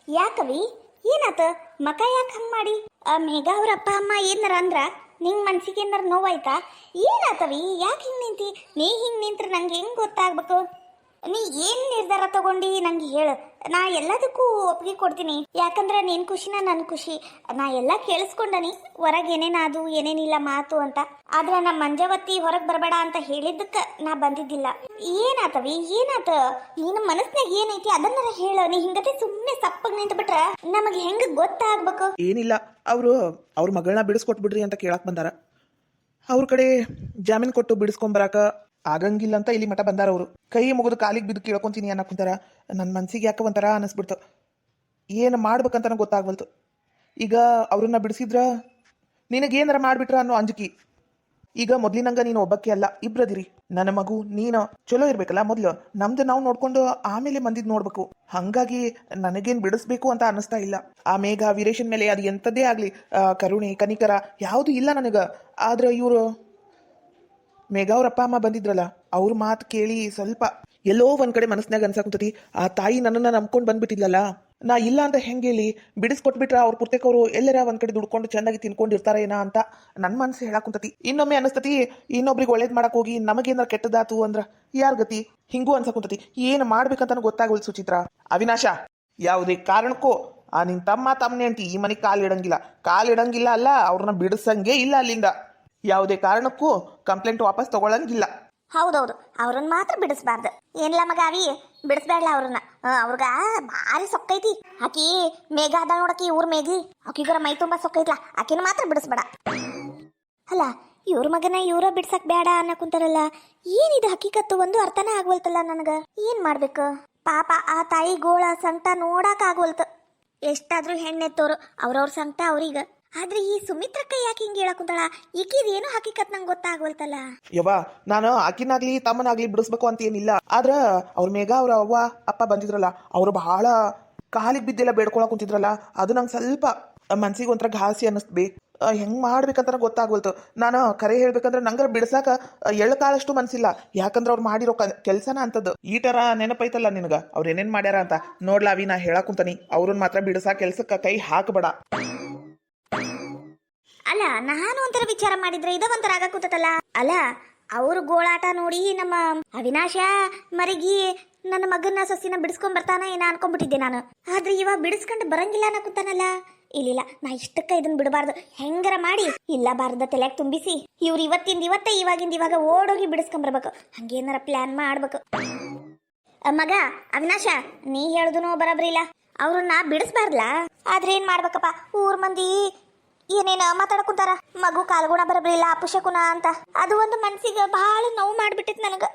ಯಾಕವಿ ಏನಾತ ಮಕ ಯಾಕೆ ಹಂಗೆ ಮಾಡಿ ಮೇಘ ಅವ್ರ ಅಪ್ಪ ಅಮ್ಮ ಏನಾರ ಅಂದ್ರ ನಿಂಗೆ ಮನ್ಸಿಗೆ ಏನಾರ ನೋವಾಯ್ತಾ? ಏನಾತವಿ ಯಾಕೆ ಹಿಂಗೆ ನಿಂತಿ? ನೀ ಹಿಂಗೆ ನಿಂತ್ರೆ ನಂಗೆ ಹೆಂಗೆ ಗೊತ್ತಾಗ್ಬೇಕು? ನೀ ಏನು ನಿರ್ಧಾರ ತಗೊಂಡು ನಂಗೆ ಹೇಳು, ನಾ ಎಲ್ಲದಕ್ಕೂ ಒಪ್ಪಿಗೆ ಕೊಡ್ತೀನಿ. ಯಾಕಂದ್ರೆ ನಿನ್ನ ಖುಷಿನ ನನ್ನ ಖುಷಿ. ನಾ ಎಲ್ಲ ಕೇಳಿಸ್ಕೊಂಡನಿ ಹೊರಗೆ ಏನೇನಾದು ಏನೇನಿಲ್ಲ ಮಾತು ಅಂತ. ಆದ್ರೆ ನಮ್ಮ ಮಂಜವತ್ತಿ ಹೊರಗೆ ಬರಬೇಡ ಅಂತ ಹೇಳಿದ್ದಕ್ಕೆ ನಾ ಬಂದಿದ್ದಿಲ್ಲ. ಏನಾತವಿ ಏನಾತ? ನಿನ್ನ ಮನಸ್ನಾಗ ಏನೈತಿ ಅದನ್ನಾರ ಹೇಳು. ನೀ ಹಿಂಗತೆ ಸುಮ್ಮನೆ ಸಪ್ಪಗೆ ನಿಂತು ಬಿಟ್ರ ನಮಗೆ ಹೆಂಗೆ ಗೊತ್ತಾಗ್ಬೇಕು? ಏನಿಲ್ಲ, ಅವರು ಅವ್ರ ಮಗಳನ್ನ ಬಿಡಿಸ್ಕೊಟ್ಬಿಡ್ರಿ ಅಂತ ಕೇಳಕ್ ಬಂದಾರ. ಅವ್ರ ಕಡೆ ಜಾಮೀನು ಕೊಟ್ಟು ಬಿಡಿಸ್ಕೊಂಬರಾಕ ಆಗಂಗಿಲ್ಲ ಅಂತ ಇಲ್ಲಿ ಮಠ ಬಂದಾರ. ಅವರು ಕೈ ಮುಗಿದು ಕಾಲಿಗೆ ಬಿದ್ದು ಕೇಳ್ಕೊಂತೀನಿ ಅನ್ನಕ್ ಕುಂತಾರ. ನನ್ನ ಮನ್ಸಿಗೆ ಯಾಕೆ ಒಂಥರ ಅನಿಸ್ಬಿಡ್ತು. ಏನು ಮಾಡ್ಬೇಕಂತ ಗೊತ್ತಾಗ್ವಲ್ತು. ಈಗ ಅವ್ರನ್ನ ಬಿಡಿಸಿದ್ರ ನಿನಗೇನಾರ ಮಾಡಿಬಿಟ್ರ ಅನ್ನೋ ಅಂಜಿಕೆ. ಈಗ ಮೊದ್ಲಿನಂಗ ನೀನು ಒಬ್ಬಕ್ಕೆ ಅಲ್ಲ, ಇಬ್ರದಿರಿ. ನನ್ನ ಮಗು ನೀನು ಚಲೋ ಇರ್ಬೇಕಲ್ಲ ಮೊದ್ಲು. ನಮ್ದು ನಾವು ನೋಡ್ಕೊಂಡು ಆಮೇಲೆ ಮಂದಿದ್ ನೋಡ್ಬೇಕು. ಹಂಗಾಗಿ ನನಗೇನು ಬಿಡಿಸ್ಬೇಕು ಅಂತ ಅನ್ನಿಸ್ತಾ ಇಲ್ಲ. ಆ ಮೇಘ ವೀರೇಶನ್ ಮೇಲೆ ಅದು ಎಂಥದ್ದೇ ಆಗ್ಲಿ ಕರುಣೆ ಕನಿಕರ ಯಾವುದು ಇಲ್ಲ ನನಗ. ಆದ್ರೆ ಇವರು ಮೇಘ ಅವ್ರ ಅಪ್ಪ ಅಮ್ಮ ಬಂದಿದ್ರಲ್ಲ, ಅವ್ರ ಮಾತು ಕೇಳಿ ಸ್ವಲ್ಪ ಎಲ್ಲೋ ಒಂದ್ ಕಡೆ ಮನಸ್ನಾಗ ಅನ್ಸಾಕುಂತತಿ. ಆ ತಾಯಿ ನನ್ನನ್ನ ನಂಬ್ಕೊಂಡು ಬಂದ್ಬಿಟ್ಟಿದ್ಲಲ್ಲ, ನಾ ಇಲ್ಲ ಅಂತ ಹೆಂಗೆ ಹೇಳಿ ಬಿಡಿಸ್ಕೊಟ್ಬಿಟ್ರ ಅವ್ರ ಪುರ್ತಕವರು ಎಲ್ಲರ ಒಂದ್ ಕಡೆ ದುಡ್ಕೊಂಡು ಚೆನ್ನಾಗಿ ತಿನ್ಕೊಂಡಿರ್ತಾರ ಏನ ಅಂತ ನನ್ನ ಮನಸ್ಸು ಹೇಳಾಕುಂತತಿ. ಇನ್ನೊಮ್ಮೆ ಅನಿಸ್ತತಿ ಇನ್ನೊಬ್ರಿಗೆ ಒಳ್ಳೇದ್ ಮಾಡಕ್ ಹೋಗಿ ನಮಗೇನಾರ ಕೆಟ್ಟದಾತು ಅಂದ್ರ ಯಾರ್ ಗತಿ? ಹಿಂಗೂ ಅನ್ಸಾಕುಂತತಿ. ಏನ್ ಮಾಡ್ಬೇಕಂತ ಗೊತ್ತಾಗೋಲ್ ಸುಚಿತ್ರ. ಅವಿನಾಶ, ಯಾವುದೇ ಕಾರಣಕ್ಕೂ ನಿನ್ ತಮ್ಮನೆ ಅಂತಿ ಈ ಮನೆಗೆ ಕಾಲಿಡಂಗಿಲ್ಲ ಅಲ್ಲ, ಅವ್ರನ್ನ ಬಿಡಿಸಂಗೆ ಇಲ್ಲ ಅಲ್ಲಿಂದ. ಯಾವುದೇ ಕಾರಣಕ್ಕೂ ಕಂಪ್ಲೇಂಟ್ ವಾಪಸ್ ತಗೊಳಂಗಿಲ್ಲ. ಹೌದೌದು, ಅವ್ರನ್ನ ಮಾತ್ರ ಬಿಡಿಸ್ಬಾರ್ದು. ಏನಿಲ್ಲ ಮಗ ಅವಿ, ಬಿಡಿಸ್ಬೇಡಲ್ಲ ಅವ್ರನ್ನ. ಅವ್ರಗ ಭಾರಿ ಸೊಕ್ಕೈತಿ. ಆಕಿ ಮೇಘ ಅದ ನೋಡಕಿ, ಇವ್ರ ಮೇಘಿ ಆಕಿಗರ ಮೈ ತುಂಬಾ ಸೊಕ್ಕೈತ್ಲ, ಆಕಿನ ಮಾತ್ರ ಬಿಡಿಸ್ಬೇಡ. ಅಲ್ಲ, ಇವ್ರ ಮಗನ ಇವ್ರ ಬಿಡ್ಸಕ್ ಬೇಡ ಅನ್ನಕುಂತಾರಲ್ಲ, ಏನಿದು ಹಕ್ಕಿಕತ್ತು? ಒಂದು ಅರ್ಥನೇ ಆಗ್ವಲ್ತಲ್ಲ ನನಗ. ಏನ್ ಮಾಡ್ಬೇಕು ಪಾಪ ಆ ತಾಯಿ ಗೋಳ ಸಂಕಟ ನೋಡಕ್ ಆಗ್ವಲ್ತು. ಎಷ್ಟಾದ್ರೂ ಹೆಣ್ಣೆತ್ತೋರು ಅವ್ರವ್ರ ಸಂಕಟ ಅವ್ರೀಗ. ಆದ್ರೆ ಈ ಸುಮಿತ್ರಕ್ಕ ಯಾಕೆ ಹಿಂಗೆ ಹೇಳಕುಂತಾಳ? ಈಕಿದೇನು ಹಕ್ಕಿಕತ್ ನಂಗೆ ಗೊತ್ತಾಗ್ವಲ್ತಲ್ಲ. ಯವ್ವ, ನಾನು ಆಕಿನಾಗ್ಲಿ ತಮ್ಮನಾಗ್ಲಿ ಬಿಡಿಸ್ಬೇಕು ಅಂತ ಏನಿಲ್ಲ. ಆದ್ರ ಅವ್ರ ಮೇಘ ಅವ್ರ ಅವ್ವ ಅಪ್ಪ ಬಂದಿದ್ರಲ್ಲ, ಅವ್ರು ಬಹಳ ಕಾಲಿಗೆ ಬಿದ್ದೆಲ್ಲ ಬೇಡ್ಕೊಳಕ್ ಕುಂತಿದ್ರಲ್ಲ, ಅದು ನಂಗೆ ಸ್ವಲ್ಪ ಮನ್ಸಿಗೆ ಒಂಥರ ಘಾಸಿ ಅನ್ನಿಸ್ಬೇ. ಹೆಂಗ್ ಮಾಡ್ಬೇಕಂತ ಗೊತ್ತಾಗ್ವಲ್ತು. ನಾನು ಕರೆ ಹೇಳ್ಬೇಕಂದ್ರೆ ನಂಗರ ಬಿಡ್ಸಾಕ ಎಳ್ಕಾಳಷ್ಟು ಮನ್ಸಿಲ್ಲ. ಯಾಕಂದ್ರೆ ಅವ್ರು ಮಾಡಿರೋ ಕೆಲ್ಸನ ಅಂತದ್ದು. ಈ ತರ ನೆನಪೈತಲ್ಲ ನಿನಗ ಅವ್ರು ಏನೇನ್ ಮಾಡ್ಯಾರ ಅಂತ. ನೋಡ್ಲಾ ಅವಿ, ನಾ ಹೇಳಾಕುಂತಾನಿ, ಅವ್ರನ್ನ ಮಾತ್ರ ಬಿಡಿಸಾ ಕೆಲ್ಸಕ್ಕ ಕೈ ಹಾಕಬೇಡ. ಅಲ್ಲ, ನಾನು ಒಂಥರ ವಿಚಾರ ಮಾಡಿದ್ರೆ ಇದ ಒಂಥರ ಆಗಕೂತಲ್ಲ. ಅಲ್ಲ, ಅವ್ರ ಗೋಳಾಟ ನೋಡಿ ನಮ್ಮ ಅವಿನಾಶ ಮರಿಗಿ ನನ್ನ ಮಗನ ಸೊಸಿನ ಬಿಡಿಸ್ಕೊಂಡ್ ಬರ್ತಾನ ಏನ ಅನ್ಕೊಂಡ್ಬಿಟ್ಟಿದ್ದೆ ನಾನು. ಆದ್ರೆ ಇವಾಗ ಬಿಡಿಸ್ಕೊಂಡು ಬರಂಗಿಲ್ಲ ಅನ್ನಕೂತಾನಲ್ಲ. ಇಲ್ಲಿಲ್ಲ, ನಾ ಇಷ್ಟಕ್ಕ ಇದನ್ನ ಬಿಡಬಾರ್ದು. ಹೆಂಗಾರ ಮಾಡಿ ಇಲ್ಲ ಬಾರ್ದ ತಲೆಯಾಗ ತುಂಬಿಸಿ ಇವ್ರು ಇವತ್ತಿಂದ ಇವಾಗಿಂದ ಇವಾಗ ಓಡೋಗಿ ಬಿಡಿಸ್ಕೊಂಬರ್ಬೇಕು. ಹಂಗೇನಾರ ಪ್ಲಾನ್ ಮಾಡ್ಬೇಕು. ಮಗ ಅವಿನಾಶ, ನೀ ಹೇಳುದನು ಬರಬ್ರಿ ಇಲ್ಲ. ಅವ್ರನ್ನ ಬಿಡಿಸ್ಬಾರ್ದಲ್ಲ. ಆದ್ರೆ ಏನ್ ಮಾಡ್ಬೇಕಪ್ಪ, ಊರ್ ಮಂದಿ ಏನೇನ ಮಾತಾಡಕುಂತಾರ. ಮಗು ಕಾಲ್ಗುಣ ಬರಬ್ರಿಲ್ಲ, ಅಪುಷಕುಣ ಅಂತ. ಅದು ಒಂದು ಮನ್ಸಿಗೆ ಬಹಳ ನೋವು ಮಾಡ್ಬಿಟ್ಟಿತ್ ನನಗ.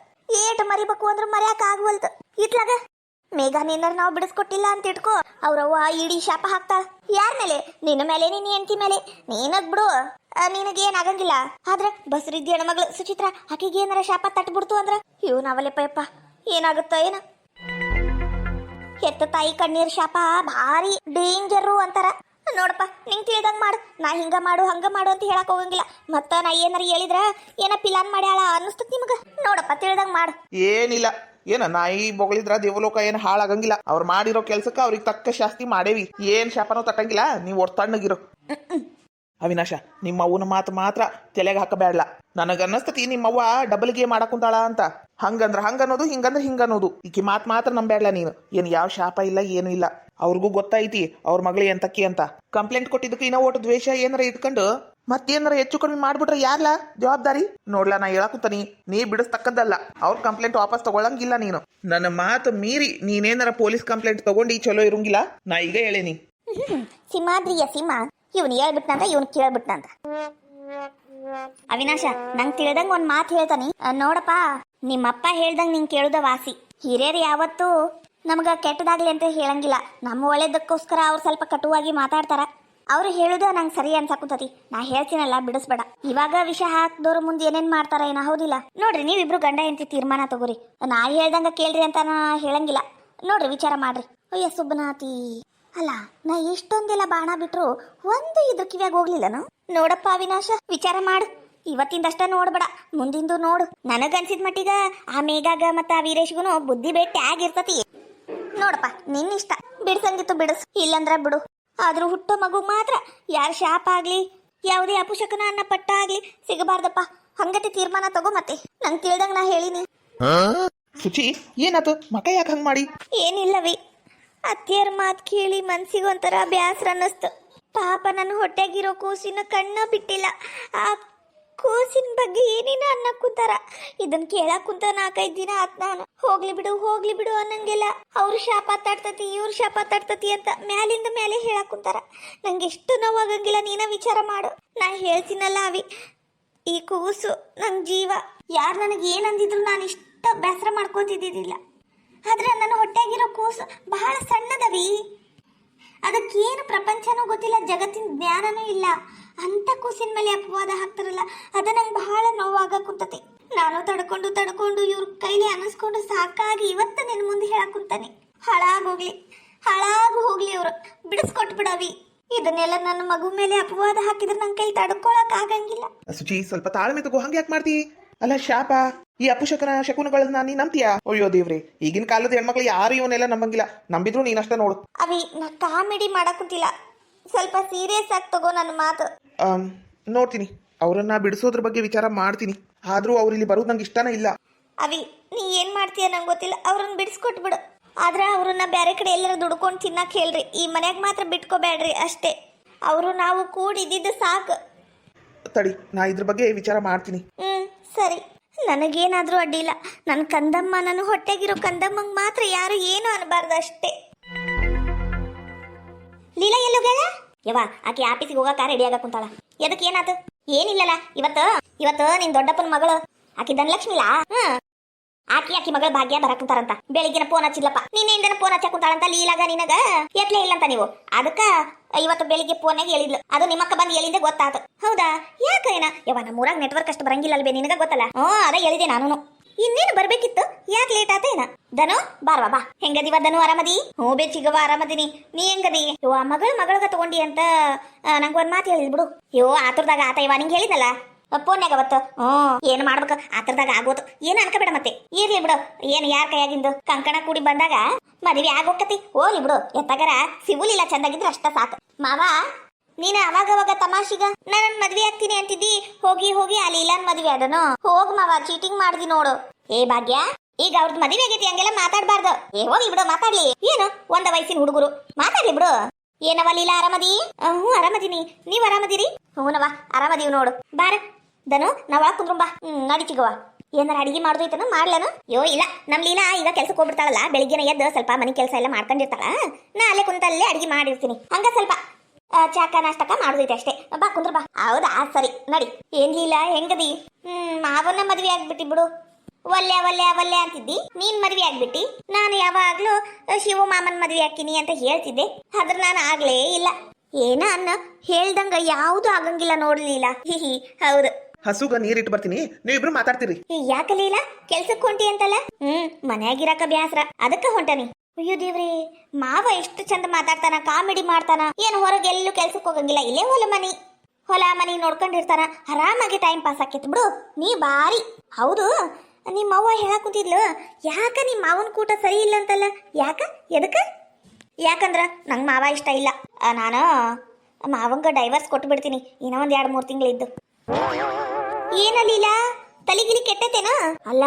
ಏಟ್ ಮರಿಬೇಕು ಅಂದ್ರೂ ಮರ್ಯಾಕ ಆಗ್ವಲ್ತು. ಇತ್ಲಾಗ ಮೇಘ ನಿನ್ನರ್ ನಾವು ಬಿಡಿಸ್ಕೊಟ್ಟಿಲ್ಲ ಅಂತ ಇಟ್ಕೋ, ಅವ್ರವ್ವ ಇಡೀ ಶಾಪ ಹಾಕ್ತಾಳ. ಯಾರ ಮೇಲೆ? ನಿನ್ನ ಮೇಲೆ, ನಿನ್ನ ಹೆಂಡತಿ ಮೇಲೆ. ನೀನದ್ ಬಿಡು, ನಿನಗೇನ್ ಆಗಂಗಿಲ್ಲ. ಆದ್ರೆ ಬಸ್ರಿದ್ದಿ ಹೆಣ್ಮಗಳು ಸುಚಿತ್ರ, ಆಕಿಗೆ ಏನಾರ ಶಾಪ ತಟ್ಬಿಡ್ತು ಅಂದ್ರ ಇವ್ ನಾವಲ್ಲೆಪ್ಪ ಏನಾಗುತ್ತ ಏನ? ಹೆತ್ತ ತಾಯಿ ಕಣ್ಣೀರ್ ಶಾಪ ಭಾರಿ ಡೇಂಜರು ಅಂತಾರ. ನೋಡಪ್ಪ, ನಿಂಗೆ ತಿಳಿದಂಗೆ ಮಾಡು. ನಾ ಹಿಂಗ ಮಾಡು ಹಂಗ ಮಾಡು ಅಂತ ಹೇಳಕ್ ಹೋಗಂಗಿಲ್ಲ. ಮತ್ತ ನಾ ಏನಾರ ಹೇಳಿದ್ರ ಏನ ಪಿಲಾನ್ ಮಾಡ್ಯಾಳ ಅನ್ನಿಸ್ತದ ನಿಮಗ. ನೋಡಪ್ಪ, ತಿಳಿದಂಗೆ ಮಾಡು. ಏನಿಲ್ಲ, ಏನ ನಾಯಿ ಬೊಗಳಿದ್ರ ದೇವಲೋಕ ಏನು ಹಾಳಾಗಂಗಿಲ್ಲ. ಅವ್ರು ಮಾಡಿರೋ ಕೆಲ್ಸಕ್ಕ ಅವ್ರಿಗೆ ತಕ್ಕ ಶಾಸ್ತಿ ಮಾಡೇವಿ. ಏನ್ ಶಾಪನೂ ತಟ್ಟಂಗಿಲ್ಲ. ನೀವು ಒಟ್ಟು ತಣ್ಣಗಿರು. ಅವಿನಾಶ, ನಿಮ್ಮ ಅವ್ವನ ಮಾತು ಮಾತ್ರ ತಲೆಗೆ ಹಾಕಬೇಡಲ್ಲ. ನನಗನ್ನಸ್ತತಿ ನಿಮ್ಮವ್ವ ಡಬಲ್ ಗೇಮ್ ಮಾಡಕುಂತಾಳ ಅಂತ. ಹಂಗಂದ್ರ ಹಂಗನ್ನೋದು, ಹಿಂಗಂದ್ರ ಹಿಂಗನ್ನೋದು. ಈಕಿ ಮಾತು ಮಾತ್ರ ನಂಬೇಡಲ್ಲ ನೀನು. ಏನು ಯಾವ ಶಾಪ ಇಲ್ಲ, ಏನು ಇಲ್ಲ. ಅವ್ರಿಗೂ ಗೊತ್ತೈತಿ ಅವ್ರ ಮಗಳು ಎಂತಕ್ಕಿ ಅಂತ. ಕಂಪ್ಲೇಂಟ್ ಕೊಟ್ಟಿದ್ದಕ್ಕೆ ಇನ್ನೂ ಒಟ್ಟು ದ್ವೇಷ ಏನಾರ ಇಟ್ಕೊಂಡು ಮತ್ತೇನಾರ ಹೆಚ್ಚು ಕಡಿಮೆ ಮಾಡ್ಬಿಟ್ರೆ ಯಾರ್ಲ ಜವಾಬ್ದಾರಿ? ನೋಡ್ಲಾ, ನಾ ಹೇಳಕುಂತಾನಿ, ನೀ ಬಿಡಿಸ್ತಕ್ಕದ್ದಲ್ಲ. ಅವ್ರ ಕಂಪ್ಲೇಂಟ್ ವಾಪಸ್ ತಗೊಳಂಗಿಲ್ಲ ನೀನು. ನನ್ನ ಮಾತು ಮೀರಿ ನೀನೇನಾರ ಪೊಲೀಸ್ ಕಂಪ್ಲೇಂಟ್ ತಗೊಂಡು ಚಲೋ ಇರಂಗಿಲ್ಲ. ನಾ ಈಗ ಹೇಳೇನಿ. ಸಿಂಹಾದ್ರಿಯ ಸಿಂಹ ಇವನು ಹೇಳ್ಬಿಟ್ನಂತ ಇವನು ಕೇಳ್ಬಿಟ್ನಂತ. ಅವಿನಾಶ, ನಂಗೆ ತಿಳಿದಂಗ ಒಂದ್ ಮಾತು ಹೇಳ್ತಾನಿ ನೋಡಪ್ಪ. ನಿಮ್ಮಪ್ಪ ಹೇಳ್ದಂಗ ನಿಂಗೆ ಕೇಳುದ ವಾಸಿ. ಹಿರಿಯರು ಯಾವತ್ತೂ ನಮ್ಗ ಕೆಟ್ಟದಾಗ್ಲಿ ಅಂತ ಹೇಳಂಗಿಲ್ಲ. ನಮ್ಮ ಒಳ್ಳೇದಕ್ಕೋಸ್ಕರ ಅವ್ರು ಸ್ವಲ್ಪ ಕಟುವಾಗಿ ಮಾತಾಡ್ತಾರ. ಅವ್ರು ಹೇಳುದ ನಂಗೆ ಸರಿ ಅನ್ಸಾಕುಂತತಿ. ನಾ ಹೇಳ್ತೀನಲ್ಲ, ಬಿಡಿಸ್ಬೇಡ. ಇವಾಗ ವಿಷ ಹಾಕ್ದವ್ರ ಮುಂದೆ ಏನೇನ್ ಮಾಡ್ತಾರ ಏನ, ಹೌದಿಲ್ಲ? ನೋಡ್ರಿ, ನೀವಿಬ್ರು ಗಂಡ ಹೆಂಡತಿ ತೀರ್ಮಾನ ತಗೋರಿ. ನಾ ಹೇಳ್ದಂಗ ಕೇಳ್ರಿ ಅಂತ ನಾ ಹೇಳಂಗಿಲ್ಲ. ನೋಡ್ರಿ, ವಿಚಾರ ಮಾಡ್ರಿ. ಅಯ್ಯ ಸುಬ್ಬನಾತಿ, ಅಲ್ಲ, ನಾ ಎಷ್ಟೊಂದೆಲ್ಲ ಬಾಣ ಬಿಟ್ರು ಒಂದು ಇದ್ರ ಕಿವ್ಯಾಗ ಹೋಗ್ಲಿಲ್ಲನು? ನೋಡಪ್ಪ ಅವಿನಾಶ, ವಿಚಾರ ಮಾಡು. ಇವತ್ತಿಂದಷ್ಟ ನೋಡ್ಬೇಡ, ಮುಂದಿಂದು ನೋಡು. ನನಗನ್ಸಿದ ಮಟ್ಟಿಗ ಆ ಮೇಘಾಗ ಮತ್ತ ಆ ವೀರೇಶ್ಗುನು ಬುದ್ಧಿ ಭೇಟಿ ಆಗಿರ್ತತಿ. ನೋಡಪ್ಪ, ನಿನ್ನಿಷ್ಟ. ಬಿಡ್ಸಂಗಿತ್ತು ಬಿಡಿಸ್, ಇಲ್ಲಂದ್ರ ಬಿಡು. ಆದ್ರೂ ಹುಟ್ಟೋ ಮಗು ಮಾತ್ರ ಯಾರ ಶಾಪ ಆಗ್ಲಿ ಯಾವುದೇ ಅಪಶಕನ ಅನ್ನ ಪಟ್ಟ ಆಗ್ಲಿ ಸಿಗಬಾರ್ದಪ್ಪ. ಹಂಗತಿ ತೀರ್ಮಾನ ತಗೋ ಮತ್ತೆ. ನಂಗೆ ತಿಳ್ದಂಗ ನಾ ಹೇಳಿನಿ. ಸುಚಿ ಏನಾತು ಮಕ ಯಾಕೆ ಹಂಗ್ ಮಾಡಿ? ಏನಿಲ್ಲವಿ, ಅತ್ತಿಯರ ಮಾತು ಕೇಳಿ ಮನ್ಸಿಗೆ ಒಂಥರ ಬ್ಯಾಸರ ಅನ್ನಿಸ್ತು. ಪಾಪ ನನ್ನ ಹೊಟ್ಟೆಗಿರೋ ಕೂಸಿನ ಕಣ್ಣ ಬಿಟ್ಟಿಲ್ಲ. ಆ ಕೂಸಿನ ಬಗ್ಗೆ ಏನೇನ ಅನ್ನಕ್ ಕುಂತಾರ. ಇದನ್ ಕೇಳಕ್ ಕುಂತ 4-5 ದಿನ ಆತ್. ನಾನು ಹೋಗ್ಲಿ ಬಿಡು ಅನ್ನಂಗಿಲ್ಲ. ಅವ್ರ ಶಾಪ ತಡ್ತತಿ ಇವ್ರ ಶಾಪ ತಡ್ತತಿ ಅಂತ ಮ್ಯಾಲಿಂದ ಮೇಲೆ ಹೇಳಕ್ ಕುಂತಾರ. ನಂಗೆ ಎಷ್ಟು ನೋವಾಗಂಗಿಲ್ಲ, ನೀನ ವಿಚಾರ ಮಾಡು. ನಾ ಹೇಳ್ತೀನಲ್ಲ ಅವಿ, ಈ ಕೂಸು ನಂಗೆ ಜೀವ. ಯಾರು ನನಗೆ ಏನಂದಿದ್ರು ನಾನು ಇಷ್ಟ ಬೇಸರ ಮಾಡ್ಕೊತಿದ್ದಿದ್ದಿಲ್ಲ. ಆದ್ರೆ ನನ್ನ ಹೊಟ್ಟೆಗಿರೋ ಕೂಸು ಬಹಳ ಸಣ್ಣದವಿ. ಅದಕ್ಕೇನು ಪ್ರಪಂಚನೂ ಗೊತ್ತಿಲ್ಲ, ಜಗತ್ತಿನ ಜ್ಞಾನನೂ ಇಲ್ಲ. ಅಂತ ಕೂಸಿನ ಮೇಲೆ ಅಪವಾದ ಹಾಕ್ತಾರಲ್ಲ, ಅದ ನಂಗೆ ಬಹಳ ನೋವಾಗ ಕುಂತತಿ. ನಾನು ತಡ್ಕೊಂಡು ಇವ್ರ ಕೈಲಿ ಅನಿಸ್ಕೊಂಡು ಸಾಕಾಗಿ ಇವತ್ತು ನಿನ್ನ ಮುಂದೆ ಹೇಳಕ್ ಕುಂತಾನೆ. ಹಾಳಾಗಿ ಹೋಗ್ಲಿ ಇವ್ರು, ಬಿಡಿಸ್ಕೊಟ್ಟು ಬಿಡವಿ. ಇದನ್ನೆಲ್ಲ ನನ್ನ ಮಗು ಮೇಲೆ ಅಪವಾದ ಹಾಕಿದ್ರೆ ನನ್ನ ಕೈ ತಡ್ಕೊಳಕ್ ಆಗಂಗಿಲ್ಲ. ಸುಚಿ ಸ್ವಲ್ಪ ತಾಳ್ಮೆ ತಗೋ, ಹಂಗೆ ಯಾಕೆ ಮಾಡ್ತಿ? ಅಲ್ಲ ಶಾಪ ಈ ಅಪಶಕನ ಶಕುನಗಳನ್ನ ನೀ ನಂಬ್ತೀಯಾ? ಅಯ್ಯೋ ದೇವ್ರಿ, ಈಗಿನ ಕಾಲದ ಹೆಣ್ಮಕ್ಳು ಯಾರು ಇವನ್ನೆಲ್ಲ ನಂಬಂಗಿಲ್ಲ. ನಂಬಿದ್ರು ನೀನಷ್ಟ ನೋಡು. ಅವಿ, ನಾ ಕಾಮಿಡಿ ಮಾಡಕುಂತಿಲ್ಲ, ಸ್ವಲ್ಪ ಸೀರಿಯಸ್ ಆಗಿ ತಗೋ ನನ್ನ ಮಾತು. ನೋಡ್ತೀನಿ, ಅವರನ್ನ ಬಿಡಿಸೋದ್ರ ಬಗ್ಗೆ ವಿಚಾರ ಮಾಡ್ತೀನಿ. ಆದ್ರೂ ಅವ್ರು ಇಲ್ಲಿ ಬರೋದು ನಂಗೆ ಇಷ್ಟನೇ ಇಲ್ಲ. ಅವಿ, ನೀ ಏನ್ ಮಾಡ್ತೀಯ ನಂಗೆ ಗೊತ್ತಿಲ್ಲ. ಅವ್ರನ್ನ ಬಿಡಿಸ್ಕೊಟ್ಬಿಡು. ಆದ್ರೆ ಅವ್ರನ್ನ ಬೇರೆ ಕಡೆ ಎಲ್ಲರ ದುಡ್ಕೊಂಡು ತಿನ್ನಕ್ ಹೇಳ್ರಿ. ಈ ಮನ್ಯಾಗ ಮಾತ್ರ ಬಿಟ್ಕೋಬೇಡ್ರಿ ಅಷ್ಟೇ. ಅವರು ನಾವು ಕೂಡಿದ್ದು ಸಾಕು. ತಡಿ, ನಾ ಇದ್ರ ಬಗ್ಗೆ ವಿಚಾರ ಮಾಡ್ತೀನಿ. ಸರಿ, ನನಗೇನಾದ್ರೂ ಅಡ್ಡಿಲ್ಲ. ನನ್ನ ಕಂದಮ್ಮ, ನನ್ನ ಹೊಟ್ಟೆಗಿರೋ ಕಂದಮ್ಮಂಗೆ ಮಾತ್ರ ಯಾರು ಏನು ಅನ್ಬಾರ್ದು ಅಷ್ಟೇ. ಲೀಲಾ ಎಲ್ಲೋಗ್ಯಾಳ? ಯವ್ವ, ಆಕೆ ಆಫೀಸಿಗೆ ಹೋಗಕ್ಕ ರೆಡಿ ಆಗ ಕುಂತಾಳ. ಎದಕ್ಕೆ ಏನಾತು? ಏನಿಲ್ಲಲ್ಲ, ಇವತ್ತು ನಿನ್ ದೊಡ್ಡಪ್ಪನ ಮಗಳು ಆಕಿ ಧನಲಕ್ಷ್ಮಿಲಾ? ಆಕಿ ಮಗಳ ಭಾಗ್ಯ ಬರಾಕುಂತಾರಂತ. ಬೆಳಿಗ್ಗೆನ ಫೋನ್ ಹಚ್ಚಿಲ್ಲಪ್ಪ, ನಿನ್ನೆಯಿಂದನ ಫೋನ್ ಹಚ್ಚ ಕುಂತಾಳಂತ ಲೀಲಾಗ. ನಿನಗ ಎತ್ಲೇ ಇಲ್ಲಂತ ನೀವು. ಅದಕ್ಕ ಇವತ್ತು ಬೆಳಿಗ್ಗೆ ಫೋನಾಗ ಹೇಳಿದ್ಲು. ಅದು ನಿಮ್ಮಕ್ಕ ಬಂದು ಹೇಳಿಂದೆ ಗೊತ್ತಾತು. ಹೌದಾ? ಯಾಕ ಏನ? ಯವ್ವ, ನಮ್ಮೂರಾಗ ನೆಟ್ವರ್ಕ್ ಅಷ್ಟು ಬರಂಗಿಲ್ಲ ಅಲ್ವೇ, ನಿನಗ ಗೊತ್ತಲ್ಲ. ಅದ ಹೇಳಿದೆ ನಾನು. ಇನ್ನೇನು ಬರ್ಬೇಕಿತ್ತು, ಯಾಕೆ ಲೇಟ್ ಆತ ಏನ? ಧನು ಬಾರ್ವಾ ಬಾ. ಹೆಂಗದಿವ ಧನು, ಆರಾಮದಿ? ಹ್ಞೂ ಬೇಚಿಗವ, ಆರಾಮದಿನಿ. ನೀ ಹೆಂಗದಿ? ಯೋ ಮಗಳಗ ತಗೊಂಡಿ ಅಂತ ನಂಗೆ ಒಂದ್ ಮಾತು ಹೇಳಿದ್ ಬಿಡು. ಯೋ ಆತುರ್ದಾಗ ಆತ ಇವ ನಿಂಗೆ ಹೇಳಿದಲ್ಲ ಫೋನ್ಯಾಗ ಅವತ್ತು. ಏನು ಮಾಡ್ಬೇಕು ಆತರದಾಗ ಆಗೋತು. ಏನು ಅನ್ಕಬೇಡ ಮತ್ತೆ. ಇರ್ಲಿ ಬಿಡು, ಏನು ಯಾರ ಕೈಯಾಗಿಂದು ಕಂಕಣ ಕೂಡಿ ಬಂದಾಗ ಮದುವೆ ಆಗೋಕತಿ. ಹೋಗ್ಲಿ ಬಿಡು, ಎತ್ತಗರ ಸಿಗುಲಿಲ್ಲ ಚಂದಾಗಿದ್ರೆ ಅಷ್ಟ ಸಾಕು. ಮಾವ, ನೀನು ಅವಾಗ ತಮಾಷಿಗ ನನ್ನ ಮದ್ವೆ ಆಗ್ತೀನಿ ಅಂತಿದ್ದಿ. ಹೋಗಿ ಅಲ್ಲಿ ಇಲ್ಲಾನ್ ಮದ್ವೆ ಅದನು. ಹೋಗ್ ಮಾವ, ಚೀಟಿಂಗ್ ಮಾಡ್ದಿ ನೋಡು. ಏ ಭಾಗ್ಯ, ಈಗ ಅವ್ರದ್ದು ಮದುವೆ ಆಗೈತಿ, ಹಂಗೆಲ್ಲ ಮಾತಾಡ್ಬಾರ್ದು. ಹೋಗ್ಲಿ ಬಿಡು, ಮಾತಾಡ್ಲಿ. ಏನು ಒಂದ ವಯಸ್ಸಿನ ಹುಡುಗರು, ಮಾತಾಡ್ಲಿ ಬಿಡು. ಏನವ ಲೀಲಾ, ಆರಾಮದಿ? ಹ್ಞೂ ಆರಾಮದೀನಿ. ನೀವ್ ಆರಾಮದಿರಿ? ಹ್ಞೂನವ ಆರಾಮದೀವಿ ನೋಡು. ಬಾರ ಧನು, ನಾವ್ ಕುಂದ್ರುಂಬಾ. ನಡಿ ಚಿಗವ. ಏನಾರ ಅಡಿಗೆ ಮಾಡೋದೈತನ ಮಾಡ್ಲೇನು? ಇಲ್ಲ, ನಮ್ ಲೀಲಾ ಈಗ ಕೆಲ್ಸಕ್ಕೆ ಹೋಗ್ಬಿಡ್ತಾಳಲ್ಲ. ಬೆಳಿಗ್ಗೆನ ಎದ್ದು ಸ್ವಲ್ಪ ಮನೆ ಕೆಲಸ ಎಲ್ಲ ಮಾಡ್ಕೊಂಡಿರ್ತಾಳ. ನಾ ಅಲ್ಲೇ ಕುಂತಲ್ಲೇ ಅಡಿಗೆ ಮಾಡಿರ್ತೀನಿ. ಹಂಗ ಸ್ವಲ್ಪ ಚಾಕ ನಾಷ್ಟಕ ಮಾಡೋದೈತೆ ಅಷ್ಟೇ. ಬಾ ಕುಂದ್ರ ಬಾ. ಹೌದಾ? ಸರಿ ನಡಿ. ಏನ್ ಲೀಲಾ, ಹೆಂಗದಿ? ಮಾವನ್ನ ಮದ್ವೆ ಆಗ್ಬಿಟ್ಟಿ ಬಿಡು. ಒಲ್ಲೆ ಅಂತಿದ್ದಿ. ನೀನ್ ಮದ್ವೆ ಆಗ್ಬಿಟ್ಟಿ. ನಾನು ಯಾವಾಗ್ಲೂ ಶಿವ ಮಾಮನ್ ಮದ್ವೆ ಹಾಕಿನಿ ಅಂತ ಹೇಳ್ತಿದ್ದೆ. ಆದ್ರೆ ನಾನು ಆಗ್ಲೇ ಇಲ್ಲ. ಏನ ಅನ್ನ ಹೇಳ್ದಂಗ ಯಾವ್ದು ಆಗಂಗಿಲ್ಲ ನೋಡ್ಲಿಲ್ಲ. ಹೌದು. ಹಸುಗ ನೀರಿಟ್ಟು ಬರ್ತೀನಿ, ನೀವಿಬ್ರು ಮಾತಾಡ್ತೀರಿ. ಯಾಕಲೀಲ ಕೆಲ್ಸಕ್ಕೆ ಹೊಂಟಿ ಅಂತಲ್ಲ? ಮನ್ಯಾಗಿರಾಕ ಬ್ಯಾಸ್ರ, ಅದಕ್ಕ ಹೊಂಟಾನಿ. ಅಯ್ಯೋ ದೇವ್ರಿ, ಮಾವ ಎಷ್ಟು ಚಂದ ಮಾತಾಡ್ತಾನ, ಕಾಮಿಡಿ ಮಾಡ್ತಾನ. ಏನು ಹೊರಗೆ ಎಲ್ಲೂ ಕೆಲ್ಸಕ್ಕೆ ಹೋಗಂಗಿಲ್ಲ, ಇಲ್ಲೇ ಹೊಲ ಮನಿ ನೋಡ್ಕೊಂಡಿರ್ತಾನ. ಆರಾಮಾಗಿ ಟೈಮ್ ಪಾಸ್ ಆಕೇತ್ ಬಿಡು. ನೀ ಬಾರಿ. ಹೌದು, ನಿಮ್ಮ ಅವ್ವ ಹೇಳಕ್ ಕುಂತಿದ್ಲು, ಯಾಕ ನಿಮ್ಮ ಮಾವನ ಕೂಟ ಸರಿ ಇಲ್ಲ ಅಂತಲ್ಲ? ಎದಕ್ಕ? ಯಾಕಂದ್ರ ನಂಗೆ ಮಾವ ಇಷ್ಟ ಇಲ್ಲ. ನಾನು ಮಾವಂಗ ಡೈವರ್ಸ್ ಕೊಟ್ಟು ಬಿಡ್ತೀನಿ ಇನ್ನೂ ಒಂದ್ 2-3 ತಿಂಗಳಿದ್ದು. ಏನಲ್ಲಿಲ್ಲ, ತಲೆಗಿಲಿ ಕೆಟ್ಟತೇನ? ಅಲ್ಲ,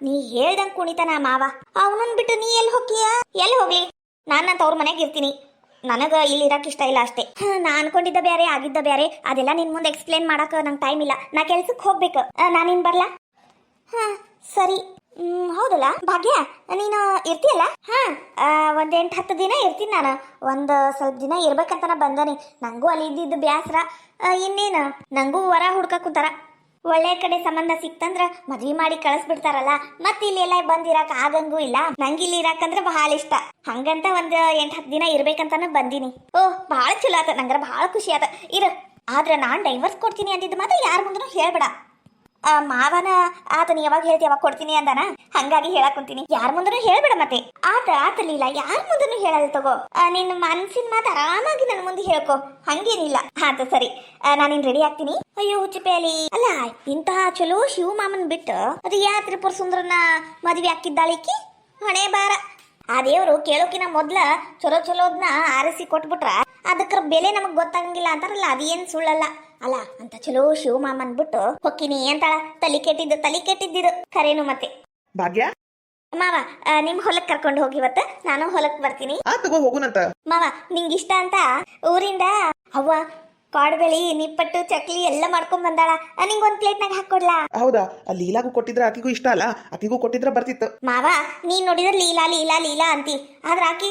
ನೀ ಹೇಳ್ದಂಗ್ ಕುಣಿತಾನ ಮಾವ. ಅವನನ್ ಬಿಟ್ಟು ನೀ ಎಲ್ಲಿ ಹೋಗ್ಲಿ? ನಾನಂತ ಅವ್ರ ಮನೆಗೆ ಇರ್ತೀನಿ. ನನಗ ಇಲ್ಲಿ ಇರಕ್ ಇಷ್ಟ ಇಲ್ಲ ಅಷ್ಟೇ. ನಾ ಅನ್ಕೊಂಡಿದ್ದ ಬೇರೆ, ಆಗಿದ್ದ ಬೇರೆ. ಅದೆಲ್ಲ ನಿನ್ ಮುಂದೆ ಎಕ್ಸ್ಪ್ಲೇನ್ ಮಾಡಕ್ ನಂಗೆ ಟೈಮ್ ಇಲ್ಲ. ನಾ ಕೆಲ್ಸಕ್ಕೆ ಹೋಗ್ಬೇಕು. ನಾನಿನ್ ಬರ್ಲಾ? ಸರಿ. ಹೌದಲ್ಲ ಭಾಗ್ಯ, ನೀನು ಇರ್ತೀಯಲ್ಲ? ಒಂದ್ 8-10 ದಿನ ಇರ್ತೀನಿ ನಾನು. ಒಂದು ಸ್ವಲ್ಪ ದಿನ ಇರ್ಬೇಕಂತನ ಬಂದನಿ. ನಂಗೂ ಅಲ್ಲಿ ಇದ್ದಿದ್ದು ಬ್ಯಾಸ್ರ. ಇನ್ನೇನು, ನಂಗೂ ವರ ಹುಡ್ಕಕ್ ಕುಂತಾರ. ಒಳ್ಳೆ ಕಡೆ ಸಂಬಂಧ ಸಿಕ್ತಂದ್ರ ಮದ್ವಿ ಮಾಡಿ ಕಳಿಸ್ಬಿಡ್ತಾರಲ್ಲ. ಮತ್ತೆ ಇಲ್ಲಿ ಎಲ್ಲ ಬಂದಿರಕ್ ಆಗಂಗೂ ಇಲ್ಲ. ನಂಗೆ ಇಲ್ಲಿ ಇರಾಕಂದ್ರ ಬಹಳ ಇಷ್ಟ. ಹಂಗಂತ ಒಂದ್ 8-10 ದಿನ ಇರ್ಬೇಕಂತಾನು ಬಂದಿನಿ. ಬಹಳ ಚಲೋ ಆತ, ನಂಗರ ಬಹಳ ಖುಷಿ ಆತ. ಆದ್ರ ನಾನ್ ಡೈವರ್ಸ್ ಕೊಡ್ತೀನಿ ಅಂದಿದ್ದು ಮಾತ್ರ ಯಾರ ಮುಂದೂ ಹೇಳ್ಬೇಡ. ಮಾವನ ಆತನ ಯಾವಾಗ ಹೇಳ್ತಿ ಯಾವಾಗ ಕೊಡ್ತೀನಿ ಅಂದಾನ, ಹಂಗಾಗಿ ಹೇಳಕ್ ಕುಂತೀನಿ. ಯಾರ ಮುಂದೂ ಹೇಳ್ಬೇಡ ಮತ್ತೆ. ಆತಲಿಲ್ಲ, ಯಾರ ಮುಂದೂ ಹೇಳಲ್ಲ ತಗೋ. ನಿನ್ನ ಮನ್ಸಿನ ಮಾತು ಆರಾಮಾಗಿ ನನ್ನ ಮುಂದೆ ಹೇಳ್ಕೊ, ಹಂಗೇನಿಲ್ಲ. ಆತ ಸರಿ, ನಾನಿನ್ ರೆಡಿ ಆಗ್ತೀನಿ. ಅಯ್ಯೋ ಹುಚ್ಚಪೇಲಿ, ಅಲ್ಲ ಇಂತಹ ಚಲೋ ಶಿವ ಮಾಮನ್ ಬಿಟ್ಟು ಅದು ಯಾ ತ್ರಿಪುರ ಸುಂದರನ ಮದ್ವೆ ಹಾಕಿದ್ದಾಳಿಕ್ಕಿ? ಹಣೆ ಬಾರ. ಆ ದೇವ್ರು ಕೇಳೋಕಿನ ಮೊದ್ಲ ಚಲೋ ಚಲೋದ್ನ ಆರಿಸಿ ಕೊಟ್ಬಿಟ್ರ ಅದಕ್ರ ಬೆಲೆ ನಮಗ್ ಗೊತ್ತಾಗಂಗಿಲ್ಲ ಅಂತಾರಲ್ಲ ಅದೇನ್ ಸುಳ್ಳಲ್ಲ. ಅಲ್ಲ ಅಂತ ಚಲೋ ಶಿವಮಾಮ ಅನ್ಬಿಟ್ಟು ಹೊಕ್ಕಿನಿ ಅಂತಾಳ. ತಲಿ ಕೆಟ್ಟಿದ್ದು ಖರೇನು ಮತ್ತೆ. ಭಾಗ್ಯ ಮಾವ ನಿಮ್ ಹೊಲಕ್ ಕರ್ಕೊಂಡು ಹೋಗಿವತ್ತ, ನಾನು ಹೊಲಕ್ ಬರ್ತೀನಿ. ತಗೋ ಹೋಗುನಂತ. ಮಾವ ನಿಂಗಿಷ್ಟ ಅಂತ ಊರಿಂದ ಅವ್ವ ಕಾಡ್ಬೇಳಿ ನಿಪ್ಪಟ್ಟು ಚಕ್ಲಿ ಎಲ್ಲ ಮಾಡ್ಕೊಂಡ್ ಬಂದಾಳ. ನಿಂಗೊಂದ್ ಪ್ಲೇಟ್ನಾಗ ಹಾಕೊಡ್ಲಾ? ಹೌದಾ, ಅಲ್ಲಿ ಲೀಲಾಗೂ ಕೊಟ್ಟಿದ್ರ ಆಕಿಗೂ ಇಷ್ಟ ಅಲ್ಲ, ಆಕಿಗೂ ಕೊಟ್ಟಿದ್ರ ಬರ್ತಿತ್ತು. ಮಾವ ನೀನ್ ನೋಡಿದ್ರ ಲೀಲಾ ಲೀಲಾ ಲೀಲಾ ಅಂತಿ, ಆದ್ರ ಆಕಿ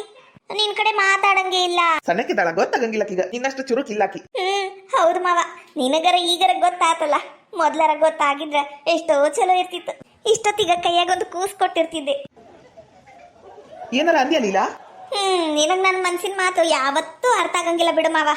ನಿನ್ ಕಡೆ ಮಾತಾಡಂಗೆ ಇಲ್ಲ. ಸಣ್ಣಕ್ಕಿದ್ದಾಳ, ಗೊತ್ತಾಗಂಗಿಲ್ಲ ಆಕಿಗ, ಇನ್ನಷ್ಟು ಚುರುಕ್ ಇಲ್ಲ ಆಕಿ. ಹೌದು ಮಾವ, ನಿನಗರ ಈಗರ ಗೊತ್ತಾತಲ್ಲ, ಮೊದ್ಲರ ಗೊತ್ತಾಗಿದ್ರ ಎಷ್ಟೋ ಚಲೋ ಇರ್ತಿತ್ತು. ಇಷ್ಟೊತ್ತಿಗ ಕೈಯಾಗ ಒಂದು ಕೂಸ್ ಕೊಟ್ಟಿರ್ತಿದ್ದೆ. ಏನಾರ ಅಂದ್ಯಾ ಲೀಲಾ? ನಿನಗ್ ನನ್ ಮನ್ಸಿನ ಮಾತು ಯಾವತ್ತೂ ಅರ್ಥ ಆಗಂಗಿಲ್ಲ ಬಿಡು ಮಾವ.